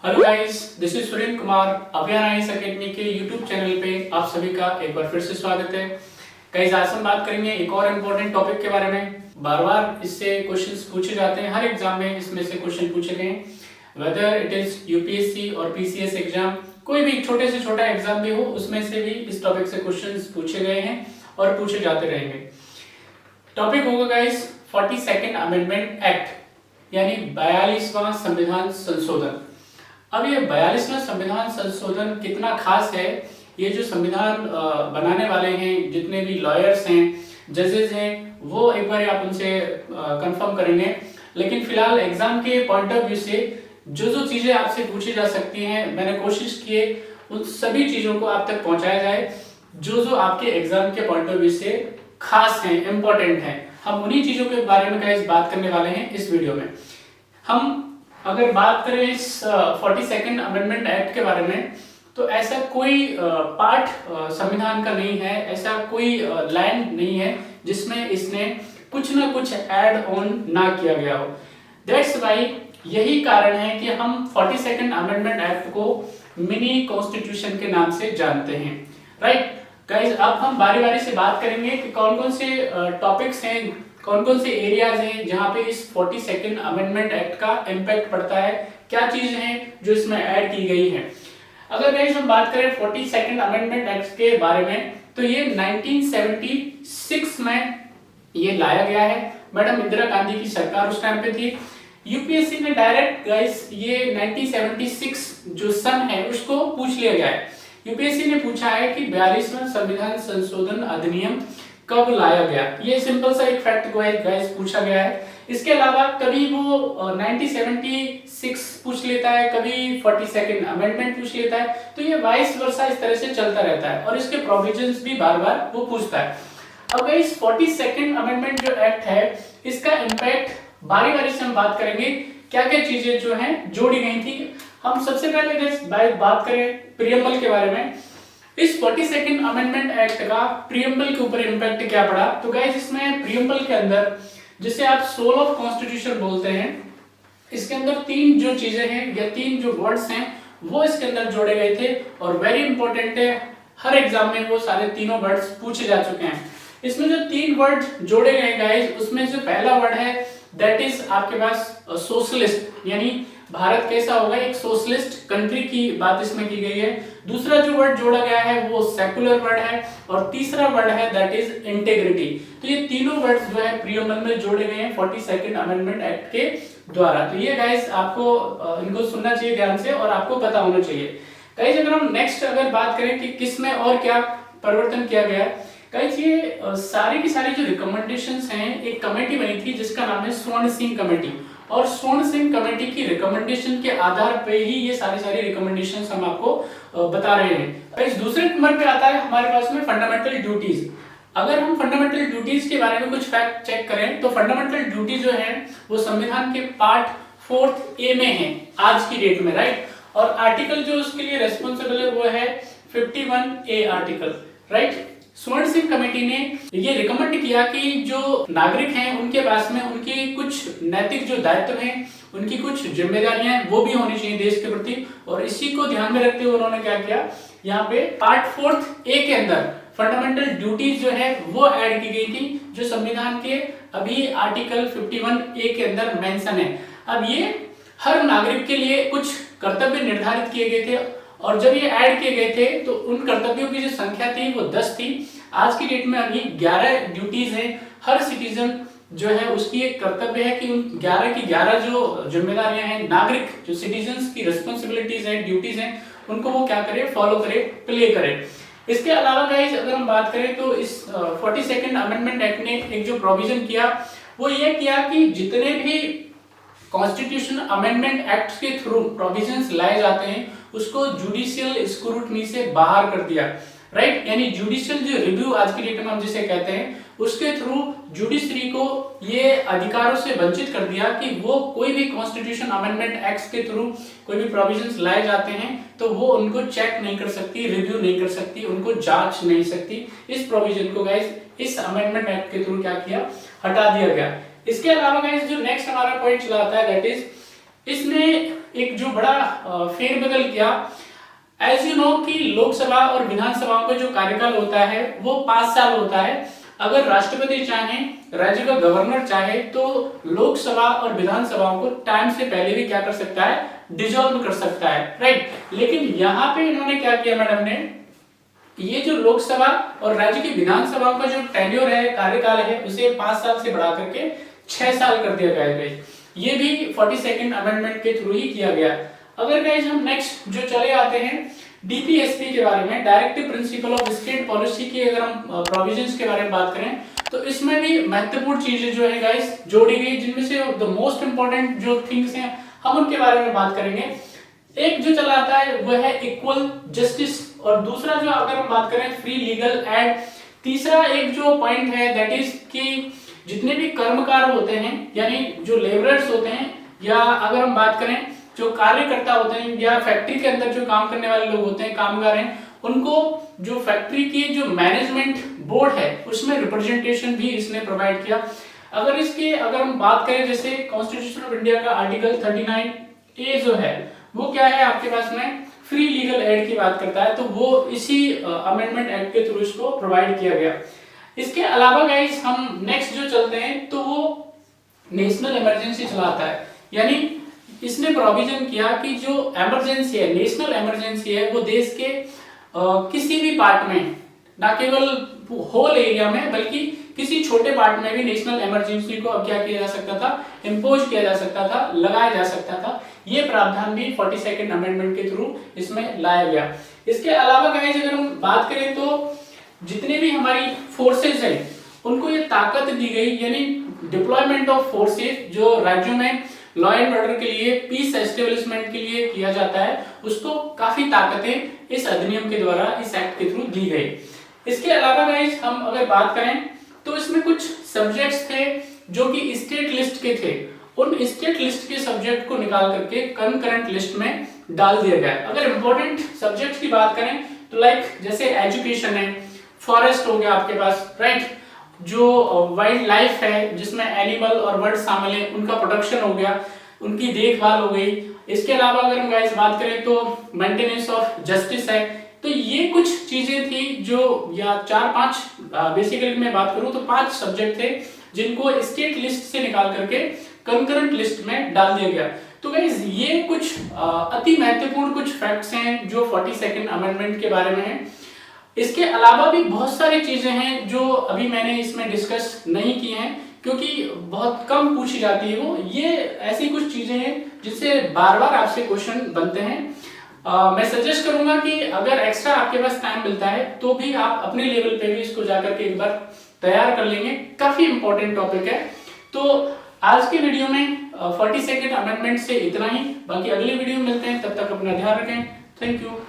Hello guys, this is Surendra Kumar. अभियान IAS academy के YouTube channel पे आप सभी का एक बार फिर से स्वागत है। गाइस, आज हम बात करेंगे एक और इम्पोर्टेंट टॉपिक के बारे में। बार बार इससे क्वेश्चंस पूछे जाते हैं, हर एग्जाम में इसमें से क्वेश्चन पूछे गए हैं। वेदर इट इज यूपीएससी और पीसीएस एग्जाम, कोई भी छोटे से छोटा एग्जाम भी हो, उसमें से भी इस टॉपिक से क्वेश्चंस पूछे गए हैं और पूछे जाते रहेंगे। टॉपिक होगा गाइस 42nd अमेंडमेंट एक्ट, यानी 42वां संविधान संशोधन। अब ये 42वां संविधान संशोधन कितना खास है, ये जो संविधान बनाने वाले हैं, जितने भी लॉयर्स हैं, जजेस हैं, वो एक बार आप उनसे कंफर्म करेंगे। लेकिन फिलहाल एग्जाम के पॉइंट ऑफ व्यू से जो चीजें आपसे पूछी जा सकती हैं, मैंने कोशिश की है उन सभी चीजों को आप तक पहुंचाया जाए जो आपके एग्जाम के पॉइंट ऑफ व्यू से खास हैं, इंपॉर्टेंट हैं। हम उन्हीं चीजों के बारे में गाइस बात करने वाले हैं इस वीडियो में। हम अगर बात करें इस 42nd अमेंडमेंट एक्ट के बारे में, तो ऐसा कोई पार्ट संविधान का नहीं है, ऐसा कोई लाइन नहीं है जिसमें इसने कुछ ना कुछ ऐड ऑन ना किया गया हो। दैट्स व्हाई यही कारण है कि हम 42nd अमेंडमेंट एक्ट को मिनी कॉन्स्टिट्यूशन के नाम से जानते हैं। राइट गाइस, अब हम बारी बारी से बात करेंगे कि कौन कौन से टॉपिक्स हैं, कौन कौन से एरियाज हैं जहां पे इस 42nd अमेंडमेंट एक्ट का इंपैक्ट पड़ता है, क्या चीजें हैं जो इसमें ऐड की गई हैं। अगर गाइस हम बात करें 42nd अमेंडमेंट एक्ट के बारे में, तो ये 1976 में ये लाया गया है। मैडम इंदिरा गांधी की सरकार उस टाइम पे थी। यूपीएससी ने डायरेक्ट गाइस ये 1976 जो सन है उसको पूछ लिया गया है। यूपीएससी ने पूछा है कि 42वां संविधान संशोधन अधिनियम कब लाया गया। ये सिंपल सा एक फैक्ट गाइस पूछा गया है। इसके अलावा कभी वो 1976 पूछ लेता है, कभी 42nd अमेंडमेंट पूछ लेता है, तो ये वाइस वर्सा इस तरह से चलता रहता है और इसके प्रोविजंस भी बार बार वो पूछता है। अब गाइस 42nd अमेंडमेंट जो एक्ट है, इसका इंपैक्ट बारी बारी से हम बात करेंगे, क्या क्या चीजें जो हैं जोड़ी गई थी। हम सबसे पहले बात करें प्रियम्बल के बारे में। इस 42nd अमेंडमेंट एक्ट का प्रियम्बल के ऊपर इंपैक्ट क्या पड़ा, तो गाइस इसमें प्रियम्बल के अंदर, जिसे आप सोल ऑफ कॉन्स्टिट्यूशन बोलते हैं, इसके अंदर तीन जो चीजें हैं या तीन जो वर्ड्स हैं वो इसके अंदर जोड़े गए थे और वेरी इंपॉर्टेंट है, हर एग्जाम में वो सारे तीनों वर्ड्स पूछे जा चुके हैं। इसमें जो तीन वर्ड जोड़े गए गाइस, उसमें जो पहला वर्ड है दैट इज आपके पास सोशलिस्ट, यानी भारत कैसा होगा, एक सोशलिस्ट कंट्री की बात इसमें की गई है। दूसरा जो वर्ड जोड़ा गया है वो सेकुलर वर्ड है और तीसरा वर्ड है दैट इज इंटीग्रिटी। तो ये तीनों वर्ड्स जो है प्रियम्बल में जोड़े गए हैं 42nd अमेंडमेंट एक्ट के द्वारा। तो ये गाइस आपको इनको सुनना चाहिए ध्यान से और आपको पता होना चाहिए। गाइस अगर हम नेक्स्ट अगर बात करें कि किसमें और क्या परिवर्तन किया गया, गाइस ये सारी की सारी जो रिकमेंडेशंस हैं, एक कमेटी बनी थी जिसका नाम है स्वर्ण सिंह कमेटी, और स्वर्ण सिंह कमेटी की रिकमेंडेशन के आधार पे ही ये सारी रिकमेंडेशंस हम आपको बता रहे हैं। इस दूसरे नंबर पे आता है हमारे पास में फंडामेंटल ड्यूटीज। अगर हम फंडामेंटल ड्यूटीज के बारे में कुछ फैक्ट चेक करें, तो फंडामेंटल ड्यूटी जो है वो संविधान के पार्ट 4 ए में है आज की डेट में। राइट, और आर्टिकल जो उसके लिए रेस्पॉन्सिबल है वो है 51 ए आर्टिकल। राइट, स्वर्ण सिंह कमेटी ने ये रिकमेंड किया कि जो नागरिक हैं उनके पास में उनकी कुछ नैतिक जो दायित्व हैं, उनकी कुछ जिम्मेदारियां हैं वो भी होनी चाहिए देश के प्रति, और इसी को ध्यान में रखते हुए उन्होंने क्या किया, यहाँ पे पार्ट 4 ए के अंदर फंडामेंटल ड्यूटीज जो है वो ऐड की गई थी, जो संविधान के अभी आर्टिकल 51 ए के अंदर मेंशन है। अब ये हर नागरिक के लिए कुछ कर्तव्य निर्धारित किए गए थे, और जब ये ऐड किए गए थे तो उन कर्तव्यों की जो संख्या थी वो 10 थी। आज की डेट में अभी 11 ड्यूटीज हैं। हर सिटीजन जो है उसकी एक कर्तव्य है कि उन 11 की 11 जो जिम्मेदारियां हैं, नागरिक जो सिटीजन्स की रिस्पॉन्सिबिलिटीज हैं, ड्यूटीज हैं, उनको वो क्या करे, फॉलो करे, प्ले करे। इसके अलावा गाइस अगर हम बात करें तो इस 42nd अमेंडमेंट एक्ट ने एक जो प्रोविजन किया वो ये किया कि जितने भी कॉन्स्टिट्यूशन अमेंडमेंट एक्ट के थ्रू प्रोविजंस लाए जाते हैं उसको जुडिशियल स्क्रूटनी से बाहर कर दिया। राइट, यानी जुडिशियल जो रिव्यू आज की डेट में हम जिसे कहते हैं, उसके थ्रू जुडिशरी को ये अधिकारों से वंचित कर दिया कि वो कोई भी कॉन्स्टिट्यूशन अमेंडमेंट एक्ट्स के थ्रू कोई भी प्रोविजंस लाए जाते हैं तो वो उनको चेक नहीं कर सकती, रिव्यू नहीं कर सकती, उनको जांच नहीं सकती। इस प्रोविजन को गाइस इस अमेंडमेंट एक्ट के थ्रू क्या किया, हटा दिया गया। इसके अलावा गाइस जो नेक्स्ट हमारा पॉइंट चला आता है दैट इज इसने एक जो बड़ा फेरबदल किया। एज यू नो कि लोकसभा और विधानसभाओं का जो कार्यकाल होता है वो 5 साल होता है। अगर राष्ट्रपति चाहे, राज्य का गवर्नर चाहे तो लोकसभा और विधानसभाओं को टाइम से पहले भी क्या कर सकता है, डिसॉल्व कर सकता है, राइट। लेकिन यहाँ पे इन्होंने क्या किया मैडम ने, ये जो लोकसभा और राज्य की विधानसभाओं का जो टेन्योर है, कार्यकाल है, उसे 5 साल से बढ़ा करके 6 साल कर दिया गया है। ये भी 42nd अमेंडमेंट के थ्रू ही किया गया। अगर गाइस हम नेक्स्ट जो चले आते हैं डीपीएसपी के बारे में, directive principle of state policy की अगर हम प्रोविजंस के बारे में बात करें तो इसमें भी महत्वपूर्ण चीजें जो है गाइस जोड़ी गई, जिनमें से द मोस्ट इंपॉर्टेंट जो थिंग्स हैं हम उनके बारे में बात करेंगे। एक जो चला आता है वो है इक्वल जस्टिस, और दूसरा जो अगर हम बात करें फ्री लीगल एड। तीसरा एक जो पॉइंट है दैट इज कि जितने भी कर्मकार होते हैं, यानी जो लेबरर्स होते हैं, या अगर हम बात करें जो कार्यकर्ता होते हैं या फैक्ट्री के अंदर जो काम करने वाले लोग होते हैं, कामगार हैं, उनको जो फैक्ट्री की जो मैनेजमेंट बोर्ड है उसमें रिप्रेजेंटेशन भी इसने प्रोवाइड किया। अगर हम बात करें जैसे कॉन्स्टिट्यूशन ऑफ इंडिया का आर्टिकल 39A जो है वो क्या है आपके पास में, फ्री लीगल एड की बात करता है, तो वो इसी अमेंडमेंट एक्ट के थ्रू इसको प्रोवाइड किया गया। इसके अलावा गाइस हम नेक्स्ट जो चलते हैं तो वो नेशनल इमरजेंसी चलाता है। यानी इसने प्रोविजन किया कि जो इमरजेंसी है, नेशनल इमरजेंसी है, वो देश के किसी भी पार्ट में, ना केवल होल एरिया में बल्कि किसी छोटे पार्ट में भी नेशनल इमरजेंसी को अब क्या किया जा सकता था, इंपोज किया जा सकता था, लगाया जा सकता था। ये प्रावधान भी 42nd अमेंडमेंट के थ्रू इसमें लाया गया। इसके अलावा गाइस अगर हम बात करें तो जितने भी हमारी फोर्सेस हैं उनको ये ताकत दी गई, यानी डिप्लॉयमेंट ऑफ फोर्सेस जो राज्यों में लॉ एंड ऑर्डर के लिए, पीस एस्टेब्लिशमेंट के लिए किया जाता है, उसको काफी ताकतें इस अधिनियम के द्वारा, इस एक्ट के थ्रू दी गई। इसके अलावा गाइस हम अगर बात करें तो इसमें कुछ सब्जेक्ट्स थे जो कि स्टेट लिस्ट के थे, उन स्टेट लिस्ट के सब्जेक्ट को निकाल करके कंकरेंट लिस्ट में डाल दिया गया। अगर इंपॉर्टेंट सब्जेक्ट्स की बात करें तो लाइक जैसे एजुकेशन है, फॉरेस्ट हो गया आपके पास, राइट, जो वाइल्ड लाइफ है जिसमें एनिमल और बर्ड शामिल है, उनका प्रोटेक्शन हो गया, उनकी देखभाल हो गई। इसके अलावा अगर हम गाइस बात करें तो मेंटेनेंस ऑफ जस्टिस है। तो ये कुछ चीजें थी जो, या 4-5 बेसिकली मैं बात करूं तो 5 सब्जेक्ट थे जिनको स्टेट लिस्ट से निकाल करके कंकरेंट लिस्ट में डाल दिया गया। तो गाइस ये कुछ अति महत्वपूर्ण कुछ फैक्ट्स हैं जो 42nd अमेंडमेंट के बारे में है। इसके अलावा भी बहुत सारी चीजें हैं जो अभी मैंने इसमें डिस्कस नहीं की हैं क्योंकि बहुत कम पूछी जाती है वो। ये ऐसी कुछ चीजें हैं जिससे बार बार आपसे क्वेश्चन बनते हैं। मैं सजेस्ट करूंगा कि अगर एक्स्ट्रा आपके पास टाइम मिलता है तो भी आप अपने लेवल पे भी इसको जाकर के एक बार तैयार कर लेंगे, काफी इंपॉर्टेंट टॉपिक है। तो आज के वीडियो में 42nd अमेंडमेंट से इतना ही, बाकी अगले वीडियो में मिलते हैं, तब तक अपना ध्यान रखें। Thank you.